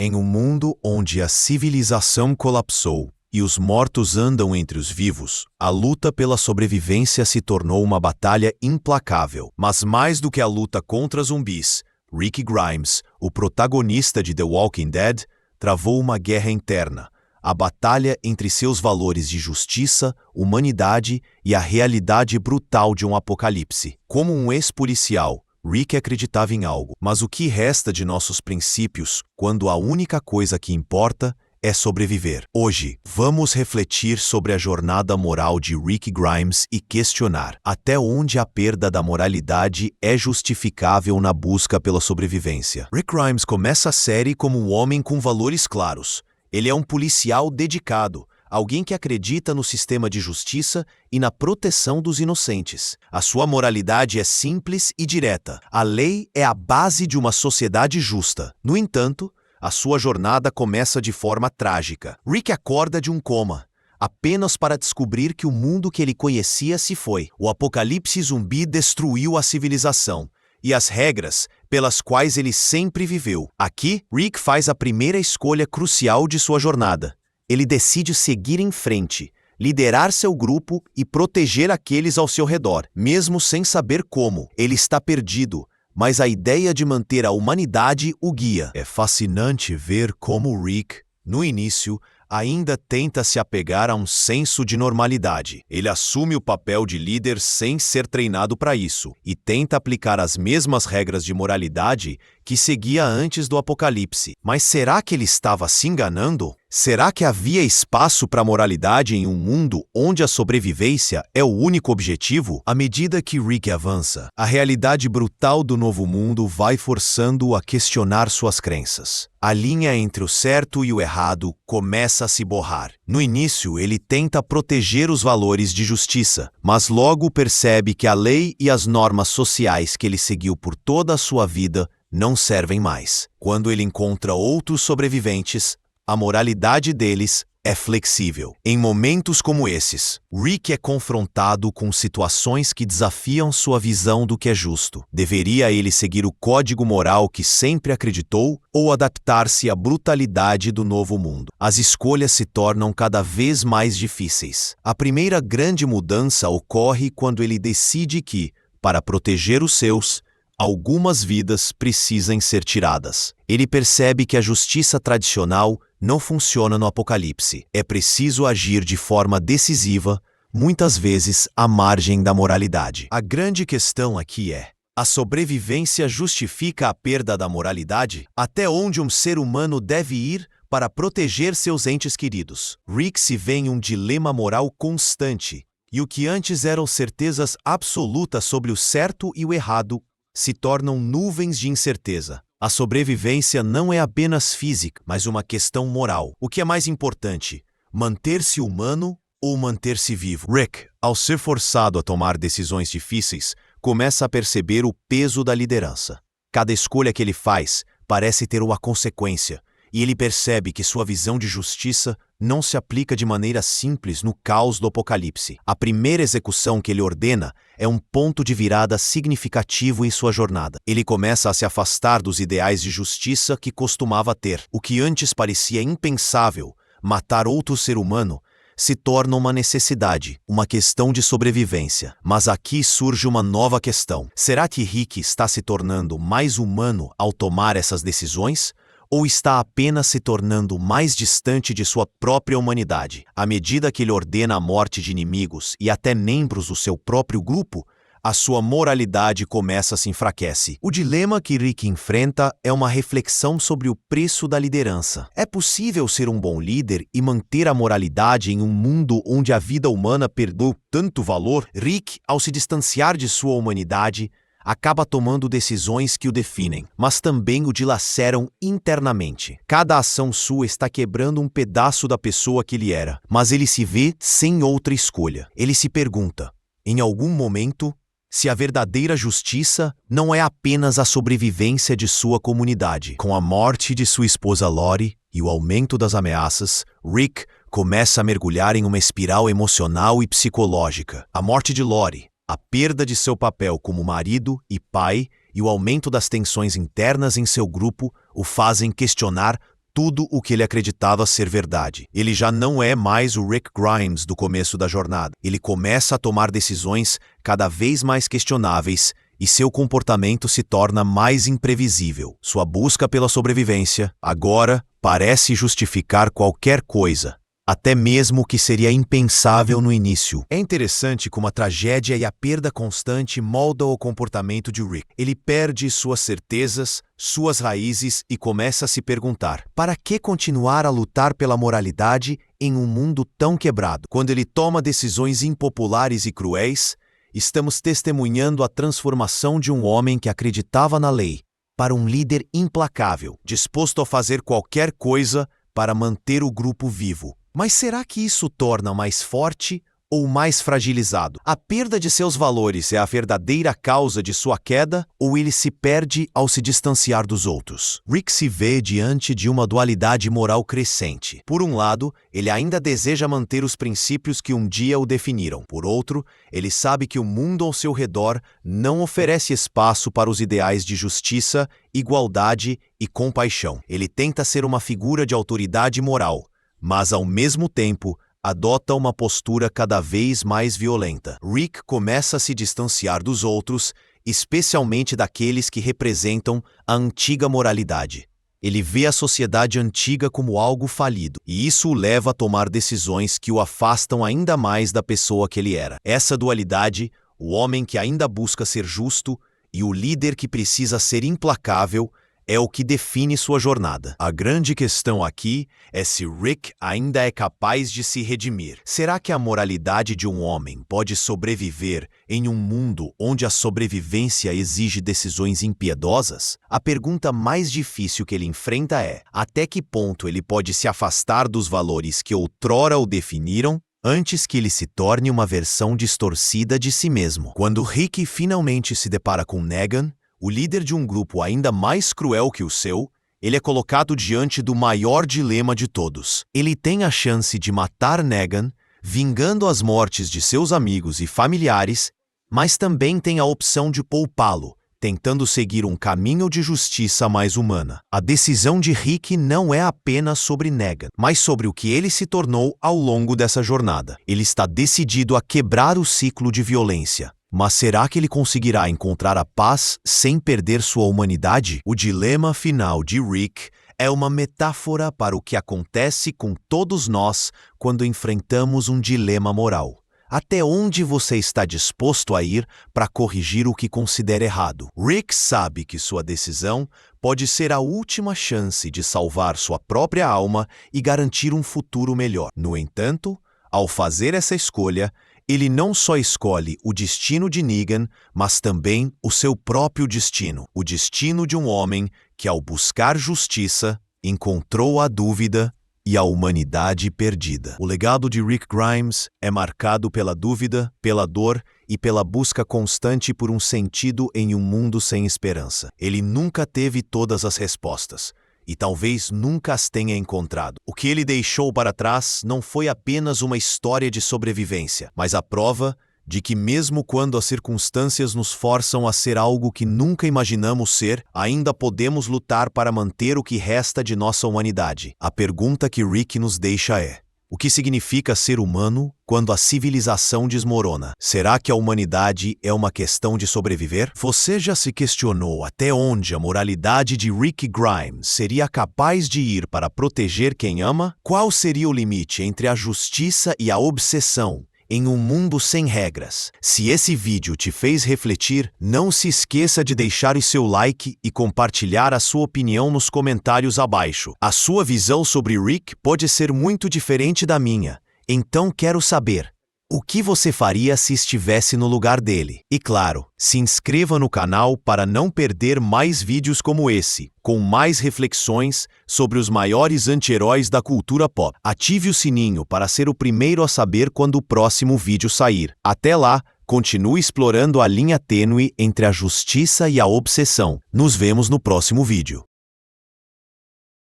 Em um mundo onde a civilização colapsou e os mortos andam entre os vivos, a luta pela sobrevivência se tornou uma batalha implacável. Mas mais do que a luta contra zumbis, Rick Grimes, o protagonista de The Walking Dead, travou uma guerra interna, a batalha entre seus valores de justiça, humanidade e a realidade brutal de um apocalipse. Como um ex-policial, Rick acreditava em algo, mas o que resta de nossos princípios quando a única coisa que importa é sobreviver? Hoje, vamos refletir sobre a jornada moral de Rick Grimes e questionar até onde a perda da moralidade é justificável na busca pela sobrevivência. Rick Grimes começa a série como um homem com valores claros. Ele é um policial dedicado, alguém que acredita no sistema de justiça e na proteção dos inocentes. A sua moralidade é simples e direta. A lei é a base de uma sociedade justa. No entanto, a sua jornada começa de forma trágica. Rick acorda de um coma, apenas para descobrir que o mundo que ele conhecia se foi. O apocalipse zumbi destruiu a civilização e as regras pelas quais ele sempre viveu. Aqui, Rick faz a primeira escolha crucial de sua jornada. Ele decide seguir em frente, liderar seu grupo e proteger aqueles ao seu redor, mesmo sem saber como. Ele está perdido, mas a ideia de manter a humanidade o guia. É fascinante ver como Rick, no início, ainda tenta se apegar a um senso de normalidade. Ele assume o papel de líder sem ser treinado para isso e tenta aplicar as mesmas regras de moralidade que seguia antes do apocalipse. Mas será que ele estava se enganando? Será que havia espaço para moralidade em um mundo onde a sobrevivência é o único objetivo? À medida que Rick avança, a realidade brutal do novo mundo vai forçando-o a questionar suas crenças. A linha entre o certo e o errado começa a se borrar. No início, ele tenta proteger os valores de justiça, mas logo percebe que a lei e as normas sociais que ele seguiu por toda a sua vida não servem mais. Quando ele encontra outros sobreviventes, a moralidade deles é flexível. Em momentos como esses, Rick é confrontado com situações que desafiam sua visão do que é justo. Deveria ele seguir o código moral que sempre acreditou ou adaptar-se à brutalidade do novo mundo? As escolhas se tornam cada vez mais difíceis. A primeira grande mudança ocorre quando ele decide que, para proteger os seus, algumas vidas precisam ser tiradas. Ele percebe que a justiça tradicional não funciona no apocalipse. É preciso agir de forma decisiva, muitas vezes à margem da moralidade. A grande questão aqui é: a sobrevivência justifica a perda da moralidade? Até onde um ser humano deve ir para proteger seus entes queridos? Rick se vê em um dilema moral constante, e o que antes eram certezas absolutas sobre o certo e o errado se tornam nuvens de incerteza. A sobrevivência não é apenas física, mas uma questão moral. O que é mais importante, manter-se humano ou manter-se vivo? Rick, ao ser forçado a tomar decisões difíceis, começa a perceber o peso da liderança. Cada escolha que ele faz parece ter uma consequência, e ele percebe que sua visão de justiça não se aplica de maneira simples no caos do apocalipse. A primeira execução que ele ordena é um ponto de virada significativo em sua jornada. Ele começa a se afastar dos ideais de justiça que costumava ter. O que antes parecia impensável, matar outro ser humano, se torna uma necessidade, uma questão de sobrevivência. Mas aqui surge uma nova questão. Será que Rick está se tornando mais humano ao tomar essas decisões? Ou está apenas se tornando mais distante de sua própria humanidade? À medida que ele ordena a morte de inimigos e até membros do seu próprio grupo, a sua moralidade começa a se enfraquecer. O dilema que Rick enfrenta é uma reflexão sobre o preço da liderança. É possível ser um bom líder e manter a moralidade em um mundo onde a vida humana perdeu tanto valor? Rick, ao se distanciar de sua humanidade, acaba tomando decisões que o definem, mas também o dilaceram internamente. Cada ação sua está quebrando um pedaço da pessoa que ele era, mas ele se vê sem outra escolha. Ele se pergunta, em algum momento, se a verdadeira justiça não é apenas a sobrevivência de sua comunidade. Com a morte de sua esposa Lori e o aumento das ameaças, Rick começa a mergulhar em uma espiral emocional e psicológica. A morte de Lori, a perda de seu papel como marido e pai e o aumento das tensões internas em seu grupo o fazem questionar tudo o que ele acreditava ser verdade. Ele já não é mais o Rick Grimes do começo da jornada. Ele começa a tomar decisões cada vez mais questionáveis e seu comportamento se torna mais imprevisível. Sua busca pela sobrevivência agora parece justificar qualquer coisa, até mesmo o que seria impensável no início. É interessante como a tragédia e a perda constante moldam o comportamento de Rick. Ele perde suas certezas, suas raízes e começa a se perguntar: para que continuar a lutar pela moralidade em um mundo tão quebrado? Quando ele toma decisões impopulares e cruéis, estamos testemunhando a transformação de um homem que acreditava na lei para um líder implacável, disposto a fazer qualquer coisa para manter o grupo vivo. Mas será que isso o torna mais forte ou mais fragilizado? A perda de seus valores é a verdadeira causa de sua queda ou ele se perde ao se distanciar dos outros? Rick se vê diante de uma dualidade moral crescente. Por um lado, ele ainda deseja manter os princípios que um dia o definiram. Por outro, ele sabe que o mundo ao seu redor não oferece espaço para os ideais de justiça, igualdade e compaixão. Ele tenta ser uma figura de autoridade moral, mas, ao mesmo tempo, adota uma postura cada vez mais violenta. Rick começa a se distanciar dos outros, especialmente daqueles que representam a antiga moralidade. Ele vê a sociedade antiga como algo falido, e isso o leva a tomar decisões que o afastam ainda mais da pessoa que ele era. Essa dualidade, o homem que ainda busca ser justo e o líder que precisa ser implacável, é o que define sua jornada. A grande questão aqui é se Rick ainda é capaz de se redimir. Será que a moralidade de um homem pode sobreviver em um mundo onde a sobrevivência exige decisões impiedosas? A pergunta mais difícil que ele enfrenta é: até que ponto ele pode se afastar dos valores que outrora o definiram antes que ele se torne uma versão distorcida de si mesmo? Quando Rick finalmente se depara com Negan, o líder de um grupo ainda mais cruel que o seu, ele é colocado diante do maior dilema de todos. Ele tem a chance de matar Negan, vingando as mortes de seus amigos e familiares, mas também tem a opção de poupá-lo, tentando seguir um caminho de justiça mais humana. A decisão de Rick não é apenas sobre Negan, mas sobre o que ele se tornou ao longo dessa jornada. Ele está decidido a quebrar o ciclo de violência. Mas será que ele conseguirá encontrar a paz sem perder sua humanidade? O dilema final de Rick é uma metáfora para o que acontece com todos nós quando enfrentamos um dilema moral. Até onde você está disposto a ir para corrigir o que considera errado? Rick sabe que sua decisão pode ser a última chance de salvar sua própria alma e garantir um futuro melhor. No entanto, ao fazer essa escolha, ele não só escolhe o destino de Negan, mas também o seu próprio destino. O destino de um homem que, ao buscar justiça, encontrou a dúvida e a humanidade perdida. O legado de Rick Grimes é marcado pela dúvida, pela dor e pela busca constante por um sentido em um mundo sem esperança. Ele nunca teve todas as respostas, e talvez nunca as tenha encontrado. O que ele deixou para trás não foi apenas uma história de sobrevivência, mas a prova de que mesmo quando as circunstâncias nos forçam a ser algo que nunca imaginamos ser, ainda podemos lutar para manter o que resta de nossa humanidade. A pergunta que Rick nos deixa é: o que significa ser humano quando a civilização desmorona? Será que a humanidade é uma questão de sobreviver? Você já se questionou até onde a moralidade de Rick Grimes seria capaz de ir para proteger quem ama? Qual seria o limite entre a justiça e a obsessão em um mundo sem regras? Se esse vídeo te fez refletir, não se esqueça de deixar o seu like e compartilhar a sua opinião nos comentários abaixo. A sua visão sobre Rick pode ser muito diferente da minha, então quero saber: o que você faria se estivesse no lugar dele? E claro, se inscreva no canal para não perder mais vídeos como esse, com mais reflexões sobre os maiores anti-heróis da cultura pop. Ative o sininho para ser o primeiro a saber quando o próximo vídeo sair. Até lá, continue explorando a linha tênue entre a justiça e a obsessão. Nos vemos no próximo vídeo.